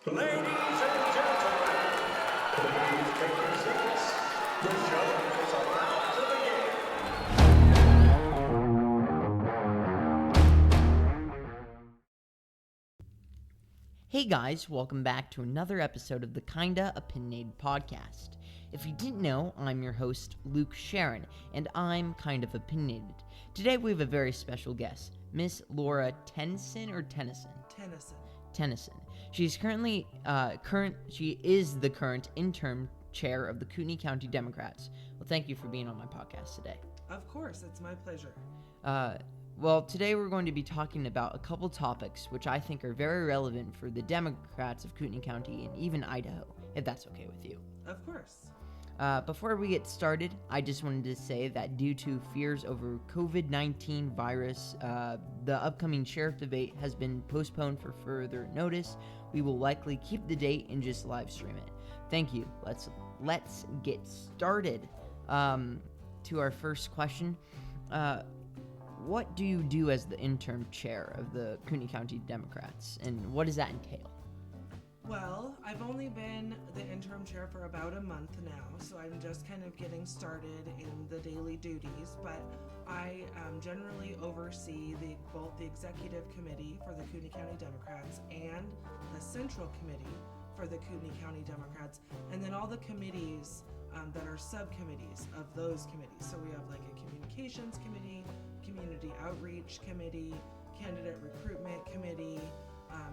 Ladies and gentlemen, please take your seats. The show is about to begin. Hey guys, welcome back to another episode of the Kinda Opinionated podcast. If you didn't know, I'm your host, Luke Sharon, and I'm kind of opinionated. Today we have a very special guest, Miss Laura Tennyson. She's she is the current interim chair of the Kootenai County Democrats. Well, thank you for being on my podcast today. Of course, it's my pleasure. Well, today we're going to be talking about a couple topics which I think are very relevant for the Democrats of Kootenai County and even Idaho, if that's okay with you. Of course. Before we get started, I just wanted to say that due to fears over COVID-19 virus, the upcoming sheriff debate has been postponed for further notice. We will likely keep the date and just live stream it. Thank you. Let's get started. To our first question. What do you do as the interim chair of the Kootenai County Democrats, and what does that entail? Well, I've only been the interim chair for about a month now, so I'm just kind of getting started in the daily duties, but I generally oversee both the executive committee for the Kootenai County Democrats and the central committee for the Kootenai County Democrats, and then all the committees that are subcommittees of those committees. So we have like a communications committee, community outreach committee, candidate recruitment committee.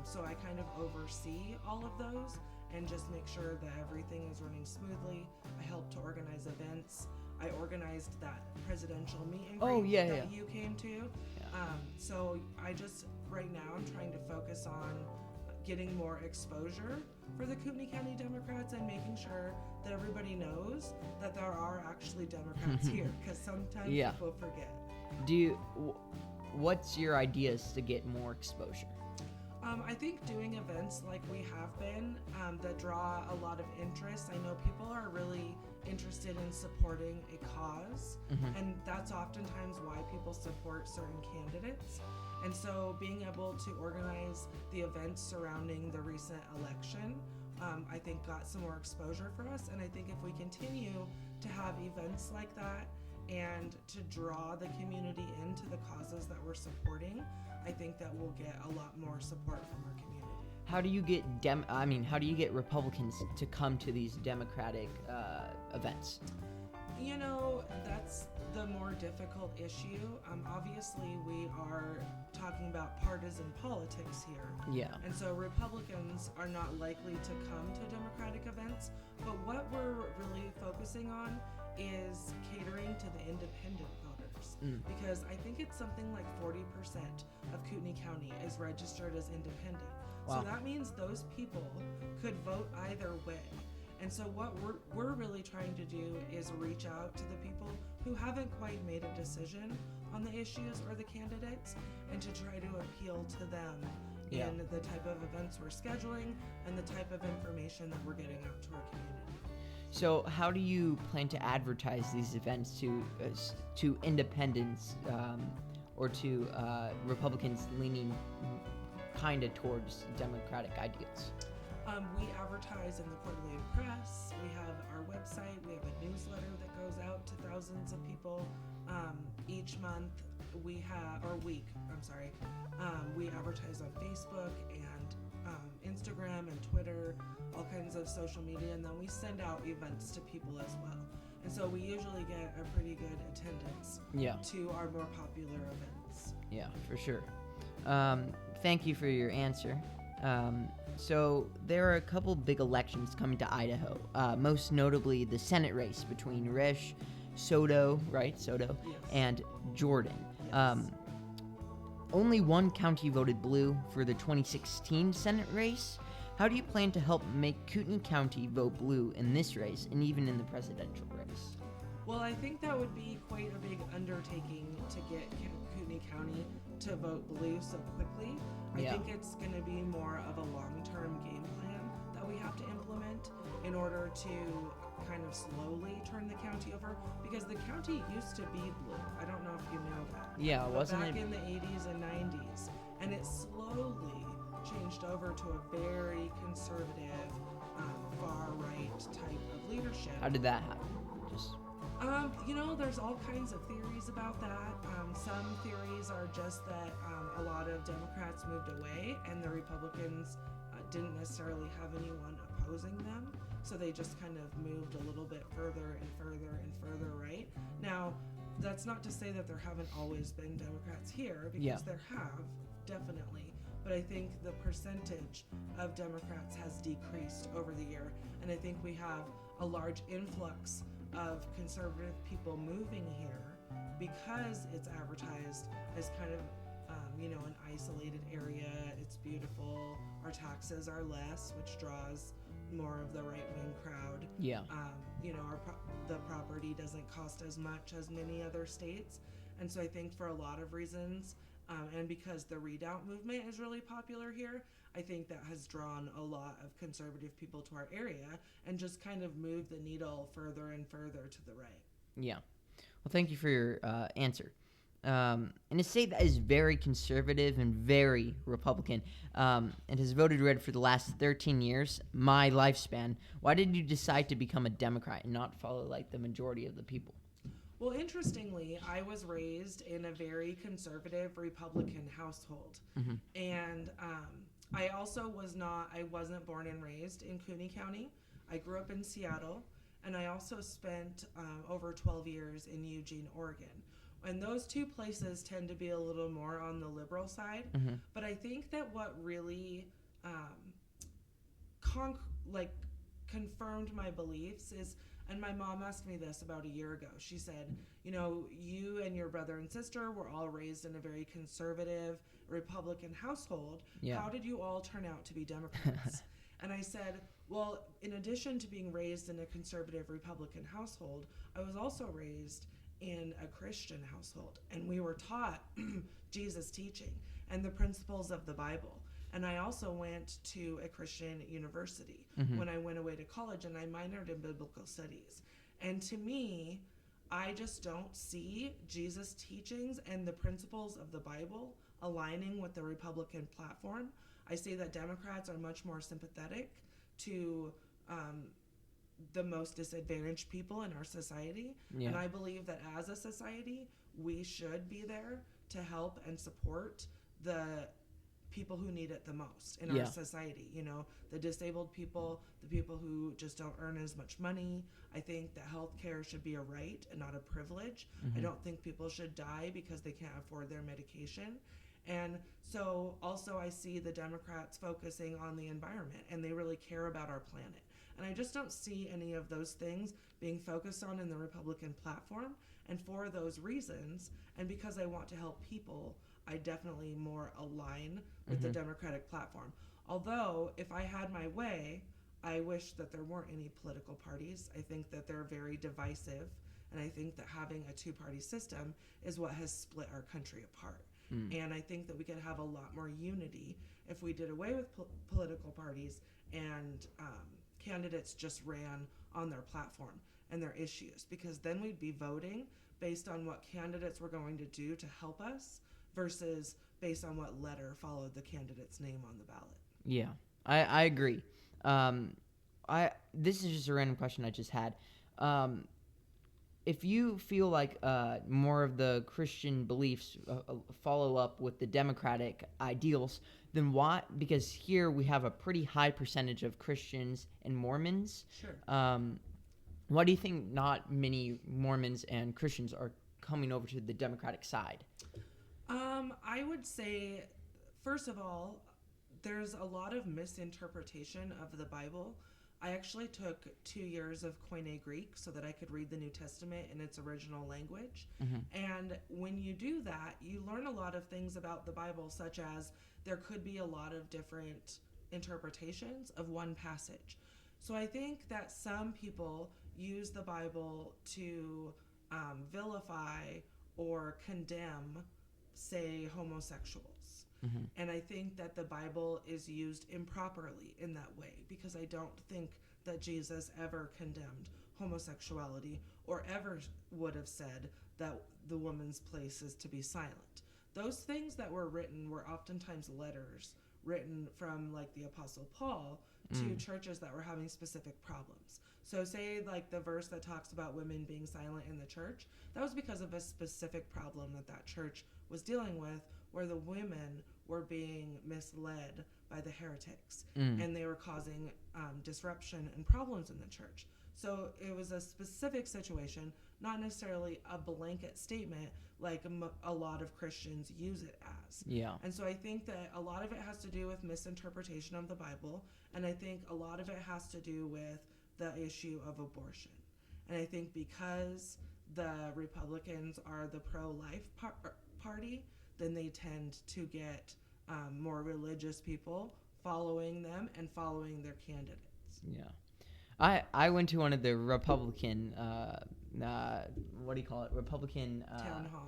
So I kind of oversee all of those and just make sure that everything is running smoothly. I help to organize events. I organized that presidential meet and greet that you came to. Yeah. So I just, right now, I'm trying to focus on getting more exposure for the Kootenai County Democrats and making sure that everybody knows that there are actually Democrats here, because sometimes people forget. What's your ideas to get more exposure? I think doing events like we have been that draw a lot of interest. I know people are really interested in supporting a cause, and that's oftentimes why people support certain candidates. And so being able to organize the events surrounding the recent election, I think got some more exposure for us. And I think if we continue to have events like that and to draw the community into the causes that we're supporting, I think that we'll get a lot more support from our community. How do you get Republicans to come to these Democratic events? You know, that's the more difficult issue. Obviously, we are talking about partisan politics here. Yeah. And so Republicans are not likely to come to Democratic events, but what we're really focusing on is catering to the independent voters. Because I think it's something like 40% of Kootenai County is registered as independent. Wow. So that means those people could vote either way. And so what we're really trying to do is reach out to the people who haven't quite made a decision on the issues or the candidates, and to try to appeal to them in the type of events we're scheduling and the type of information that we're getting out to our community. So how do you plan to advertise these events to independents or to Republicans leaning kind of towards Democratic ideals? We advertise in the Quarterly Press. We have our website. We have a newsletter that goes out to thousands of people each month. We advertise on Facebook and Instagram and Twitter, all kinds of social media, and then we send out events to people as well. And so we usually get a pretty good attendance to our more popular events. Yeah, for sure. Thank you for your answer. So there are a couple big elections coming to Idaho, most notably the Senate race between Risch, Soto, Yes. and Jordan. Yes. Only one county voted blue for the 2016 Senate race. How do you plan to help make Kootenai County vote blue in this race and even in the presidential race? Well, I think that would be quite a big undertaking to get Kootenai County to vote blue so quickly. I think it's going to be more of a long-term game plan that we have to implement in order to kind of slowly turn the county over, because the county used to be blue. I don't know if you know that. Yeah, wasn't back it? in the 80s and 90s, and it slowly changed over to a very conservative, far-right type of leadership. How did that happen? Just There's all kinds of theories about that. Some theories are just that a lot of Democrats moved away and the Republicans didn't necessarily have anyone opposing them, so they just kind of moved a little bit further and further and further right. Now, that's not to say that there haven't always been Democrats here, because there have, definitely. But I think the percentage of Democrats has decreased over the year, and I think we have a large influx of conservative people moving here because it's advertised as kind of an isolated area. It's beautiful. Our taxes are less, which draws more of the right-wing crowd. Yeah. The property doesn't cost as much as many other states, and so I think for a lot of reasons, and because the Read Out movement is really popular here, I think that has drawn a lot of conservative people to our area and just kind of moved the needle further and further to the right. Yeah. Well, thank you for your answer. In a state that is very conservative and very Republican, and has voted red for the last 13 years, my lifespan, why did you decide to become a Democrat and not follow like the majority of the people? Well, interestingly, I was raised in a very conservative Republican household. Mm-hmm. And I also wasn't born and raised in Cooney County. I grew up in Seattle, and I also spent over 12 years in Eugene, Oregon. And those two places tend to be a little more on the liberal side. Mm-hmm. But I think that what really confirmed my beliefs is, and my mom asked me this about a year ago. She said, you and your brother and sister were all raised in a very conservative Republican household. Yeah. How did you all turn out to be Democrats? And I said, well, in addition to being raised in a conservative Republican household, I was also raised in a Christian household, and we were taught Jesus' teaching and the principles of the Bible. And I also went to a Christian university when I went away to college, and I minored in biblical studies. And to me, I just don't see Jesus' teachings and the principles of the Bible aligning with the Republican platform. I see that Democrats are much more sympathetic to the most disadvantaged people in our society. Yeah. And I believe that as a society, we should be there to help and support the people who need it the most in our society. The disabled people, the people who just don't earn as much money. I think that healthcare should be a right and not a privilege. I don't think people should die because they can't afford their medication. And so also I see the Democrats focusing on the environment, and they really care about our planet. And I just don't see any of those things being focused on in the Republican platform. And for those reasons, and because I want to help people, I definitely more align with the Democratic platform. Although, if I had my way, I wish that there weren't any political parties. I think that they're very divisive, and I think that having a two-party system is what has split our country apart. And I think that we could have a lot more unity if we did away with political parties and candidates just ran on their platform and their issues, because then we'd be voting based on what candidates were going to do to help us versus based on what letter followed the candidate's name on the ballot. Yeah, I agree. This is just a random question I just had. If you feel like more of the Christian beliefs follow up with the democratic ideals, then why? Because here we have a pretty high percentage of Christians and Mormons. Sure. Why do you think not many Mormons and Christians are coming over to the Democratic side? I would say, first of all, there's a lot of misinterpretation of the Bible. I actually took 2 years of Koine Greek so that I could read the New Testament in its original language. And when you do that, you learn a lot of things about the Bible, such as there could be a lot of different interpretations of one passage. So I think that some people use the Bible to vilify or condemn, say, homosexuals. And I think that the Bible is used improperly in that way, because I don't think that Jesus ever condemned homosexuality or ever would have said that the woman's place is to be silent. Those things that were written were oftentimes letters written from like the Apostle Paul to churches that were having specific problems. So say like the verse that talks about women being silent in the church, that was because of a specific problem that church was dealing with, where the women were being misled by the heretics and they were causing disruption and problems in the church. So it was a specific situation, not necessarily a blanket statement like a lot of Christians use it as. Yeah. And so I think that a lot of it has to do with misinterpretation of the Bible, and I think a lot of it has to do with the issue of abortion. And I think because the Republicans are the pro-life party, then they tend to get more religious people following them and following their candidates. Yeah. I went to one of the Republican what do you call it? Republican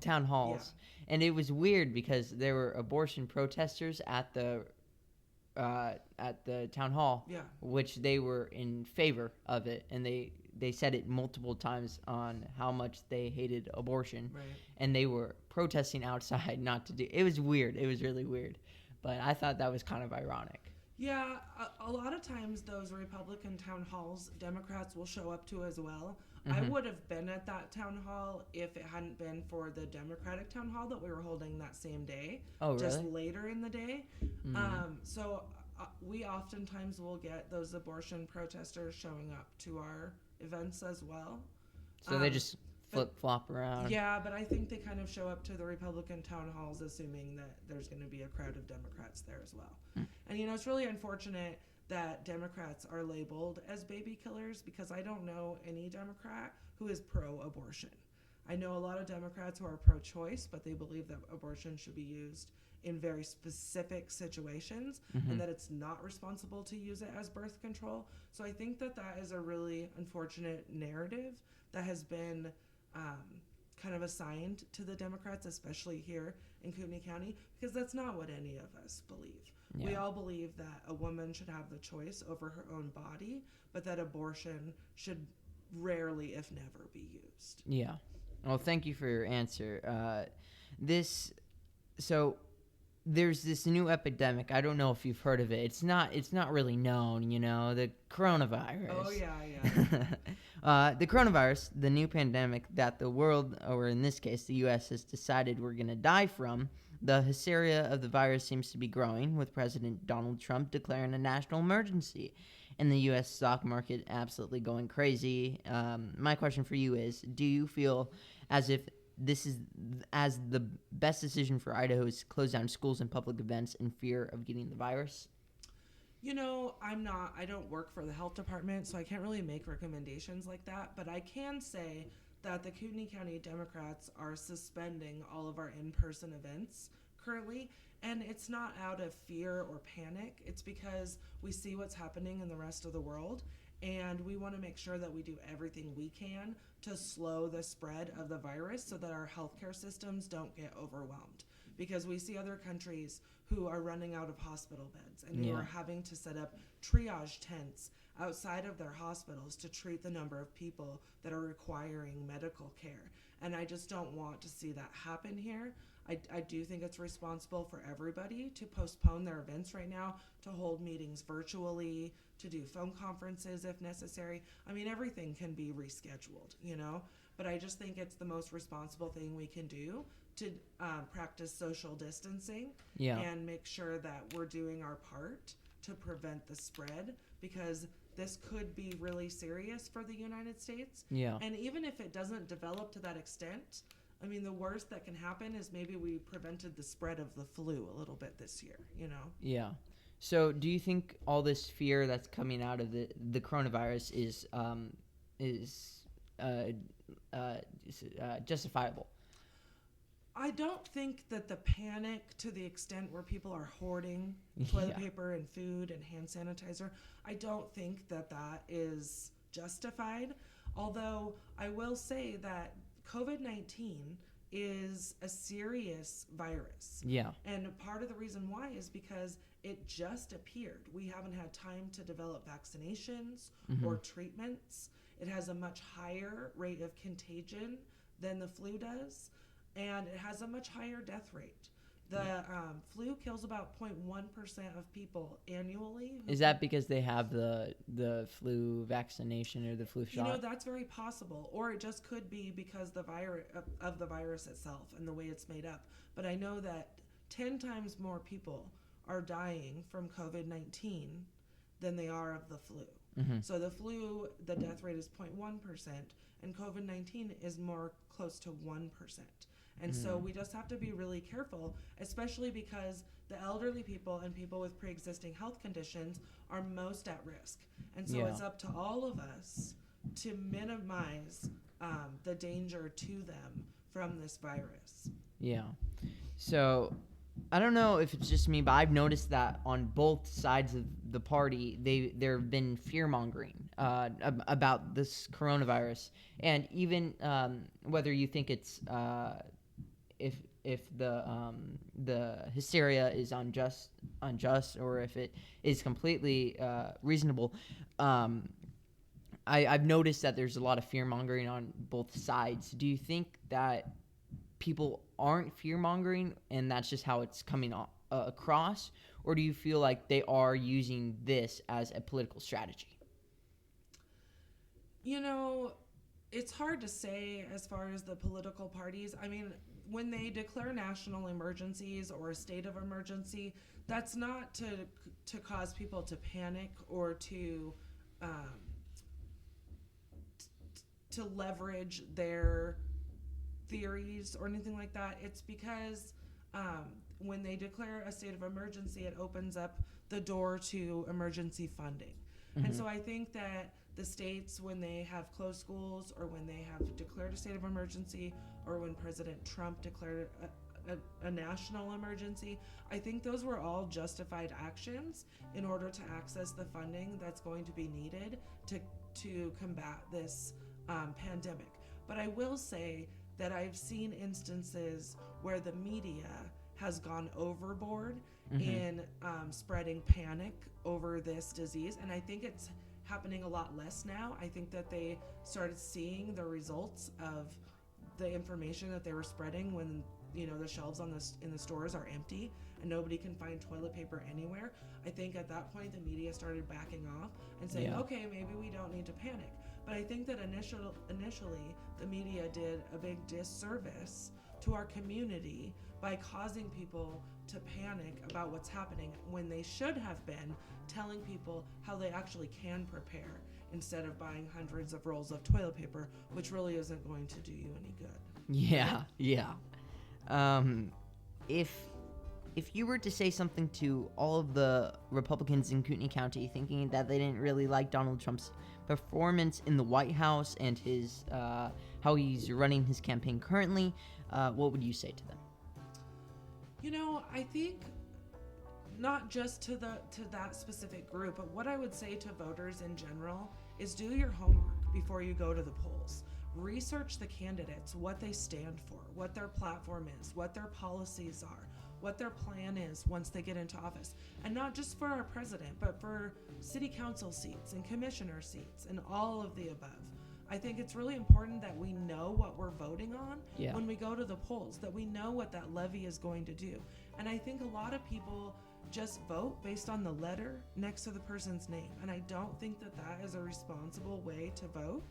town halls, and it was weird because there were abortion protesters at the town hall, which they were in favor of it, and they said it multiple times on how much they hated abortion, and they were protesting outside not to do. It was weird. It was really weird, but I thought that was kind of ironic. Yeah, a lot of times those Republican town halls, Democrats will show up to as well. I would have been at that town hall if it hadn't been for the Democratic town hall that we were holding that same day. Oh, really? Just later in the day. So we oftentimes will get those abortion protesters showing up to our events as well. So they just flip-flop around. Yeah, but I think they kind of show up to the Republican town halls assuming that there's going to be a crowd of Democrats there as well. And, it's really unfortunate that Democrats are labeled as baby killers, because I don't know any Democrat who is pro-abortion. I know a lot of Democrats who are pro-choice, but they believe that abortion should be used in very specific situations and that it's not responsible to use it as birth control. So I think that is a really unfortunate narrative that has been kind of assigned to the Democrats, especially here in Kootenai County, because that's not what any of us believe. Yeah. We all believe that a woman should have the choice over her own body, but that abortion should rarely, if never, be used. Yeah. Well, thank you for your answer. So there's this new epidemic. I don't know if you've heard of it. It's not really known, the coronavirus. Oh, yeah. The coronavirus, the new pandemic that the world, or in this case, the U.S., has decided we're going to die from. The hysteria of the virus seems to be growing, with President Donald Trump declaring a national emergency and the U.S. stock market absolutely going crazy. My question for you is, do you feel as if this is as the best decision for Idaho is to close down schools and public events in fear of getting the virus? I don't work for the health department, so I can't really make recommendations like that, but I can say that the Kootenai County Democrats are suspending all of our in-person events currently, and it's not out of fear or panic. It's because we see what's happening in the rest of the world, and we want to make sure that we do everything we can to slow the spread of the virus so that our healthcare systems don't get overwhelmed. Because we see other countries who are running out of hospital beds and who are having to set up triage tents outside of their hospitals to treat the number of people that are requiring medical care. And I just don't want to see that happen here. I do think it's responsible for everybody to postpone their events right now, to hold meetings virtually, to do phone conferences if necessary. I mean, everything can be rescheduled, but I just think it's the most responsible thing we can do to practice social distancing and make sure that we're doing our part to prevent the spread, because this could be really serious for the United States. Yeah. And even if it doesn't develop to that extent, I mean, the worst that can happen is maybe we prevented the spread of the flu a little bit this year, Yeah. So do you think all this fear that's coming out of the coronavirus is justifiable? I don't think that the panic to the extent where people are hoarding toilet paper and food and hand sanitizer, I don't think that is justified. Although I will say that COVID-19 is a serious virus. Yeah. And part of the reason why is because it just appeared. We haven't had time to develop vaccinations or treatments. It has a much higher rate of contagion than the flu does, and it has a much higher death rate. The flu kills about 0.1% of people annually. Is that because they have the flu vaccination or the flu shot? You know, that's very possible. Or it just could be because the virus of the virus itself and the way it's made up. But I know that 10 times more people are dying from COVID-19 than they are of the flu. So the flu, the death rate is 0.1%, and COVID-19 is more close to 1%. And so we just have to be really careful, especially because the elderly people and people with pre-existing health conditions are most at risk. And so it's up to all of us to minimize the danger to them from this virus. Yeah. So I don't know if it's just me, but I've noticed that on both sides of the party, there have been fear-mongering about this coronavirus. And even whether you think it's if the hysteria is unjust, or if it is completely reasonable, I've noticed that there's a lot of fear-mongering on both sides. Do you think that people aren't fear-mongering and that's just how it's coming across, or do you feel like they are using this as a political strategy? You know, it's hard to say as far as the political parties. I mean, when they declare national emergencies or a state of emergency, that's not to cause people to panic or to leverage their theories or anything like that. It's because when they declare a state of emergency, it opens up the door to emergency funding. And so I think that the states, when they have closed schools or when they have declared a state of emergency or when President Trump declared a national emergency, I think those were all justified actions in order to access the funding that's going to be needed to combat this pandemic. But I will say that I've seen instances where the media has gone overboard in spreading panic over this disease, and I think it's happening a lot less now. I think that they started seeing the results of the information that they were spreading when, you know, the shelves in the stores are empty and nobody can find toilet paper anywhere. I think at that point the media started backing off and saying, okay, maybe we don't need to panic. But I think that initially the media did a big disservice to our community by causing people to panic about what's happening when they should have been telling people how they actually can prepare instead of buying hundreds of rolls of toilet paper, which really isn't going to do you any good. Yeah. If you were to say something to all of the Republicans in Kootenai County thinking that they didn't really like Donald Trump's performance in the White House and his how he's running his campaign currently, what would you say to them? You know, I think not just to that specific group, but what I would say to voters in general is do your homework before you go to the polls. Research the candidates, what they stand for, what their platform is, what their policies are, what their plan is once they get into office. And not just for our president, but for city council seats and commissioner seats and all of the above. I think it's really important that we know what we're voting on when we go to the polls, that we know what that levy is going to do. And I think a lot of people just vote based on the letter next to the person's name. And I don't think that that is a responsible way to vote.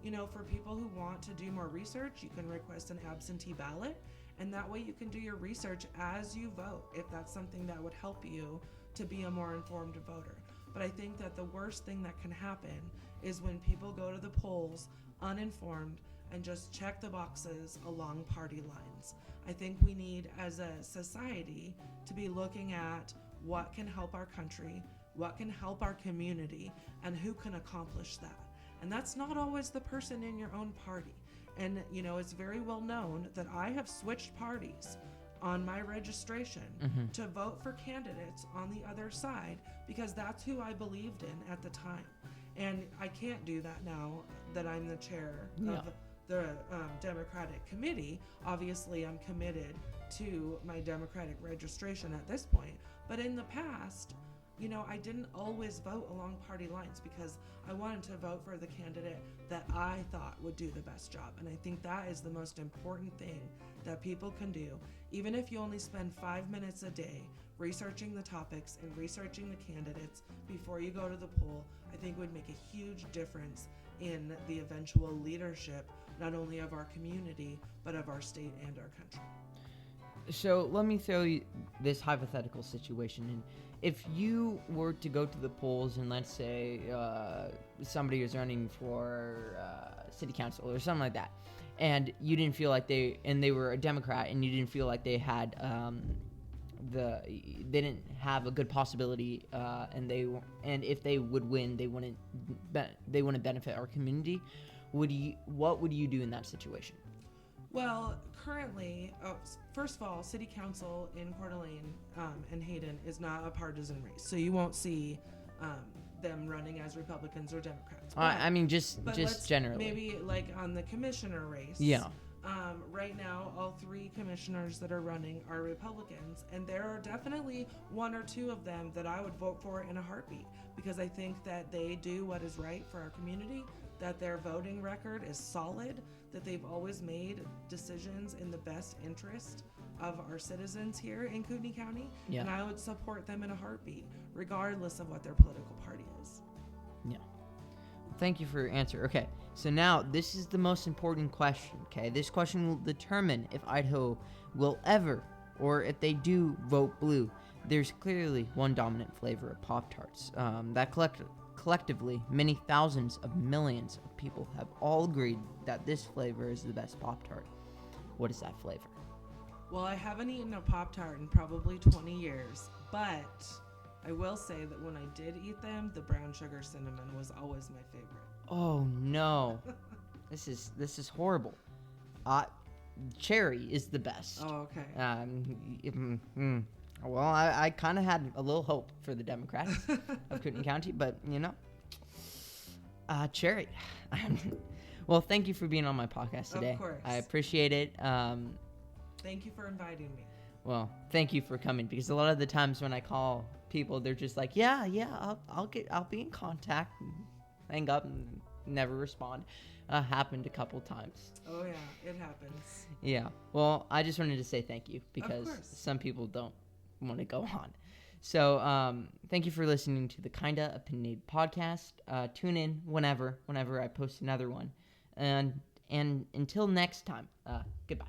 You know, for people who want to do more research, you can request an absentee ballot, and that way you can do your research as you vote, if that's something that would help you to be a more informed voter. But I think that the worst thing that can happen is when people go to the polls uninformed and just check the boxes along party lines. I think we need, as a society, to be looking at what can help our country, what can help our community, and who can accomplish that. And that's not always the person in your own party. And, you know, it's very well known that I have switched parties on my registration to vote for candidates on the other side because that's who I believed in at the time. And I can't do that now that I'm the chair of the Democratic Committee. Obviously, I'm committed to my Democratic registration at this point. But in the past, I didn't always vote along party lines because I wanted to vote for the candidate that I thought would do the best job. And I think that is the most important thing that people can do. Even if you only spend 5 minutes a day researching the topics and researching the candidates before you go to the poll, I think would make a huge difference in the eventual leadership, not only of our community, but of our state and our country. So let me throw you this hypothetical situation. And if you were to go to the polls and let's say somebody was running for city council or something like that, and you didn't feel like they were a Democrat, and you didn't feel like they had they didn't have a good possibility, and if they would win, they wouldn't benefit our community. What would you do in that situation? Well, currently, first of all, City Council in Coeur d'Alene and Hayden is not a partisan race, so you won't see them running as Republicans or Democrats. I mean, just generally. Maybe like on the commissioner race. Yeah. Right now, all 3 commissioners that are running are Republicans, and there are definitely 1 or 2 of them that I would vote for in a heartbeat because I think that they do what is right for our community, that their voting record is solid, that they've always made decisions in the best interest of our citizens here in Kootenai County, and I would support them in a heartbeat, regardless of what their political party is. Yeah. Thank you for your answer. Okay, so now this is the most important question, okay? This question will determine if Idaho will ever, or if they do vote blue. There's clearly one dominant flavor of Pop-Tarts that collectively, many thousands of millions of people have all agreed that this flavor is the best Pop-Tart. What is that flavor? Well, I haven't eaten a Pop-Tart in probably 20 years, but I will say that when I did eat them, the brown sugar cinnamon was always my favorite. Oh no. This is horrible. Cherry is the best. Oh, okay. Well, I kind of had a little hope for the Democrats of Kootenai County, but cherry. Well, thank you for being on my podcast today. Of course. I appreciate it. Thank you for inviting me. Well, thank you for coming, because a lot of the times when I call people, they're just like, yeah, I'll be in contact, and hang up and never respond. Happened a couple times. Oh yeah, it happens. Yeah. Well, I just wanted to say thank you, because some people don't want to go on. So thank you for listening to the Kinda Opinionated podcast. Tune in whenever I post another one. And until next time, goodbye.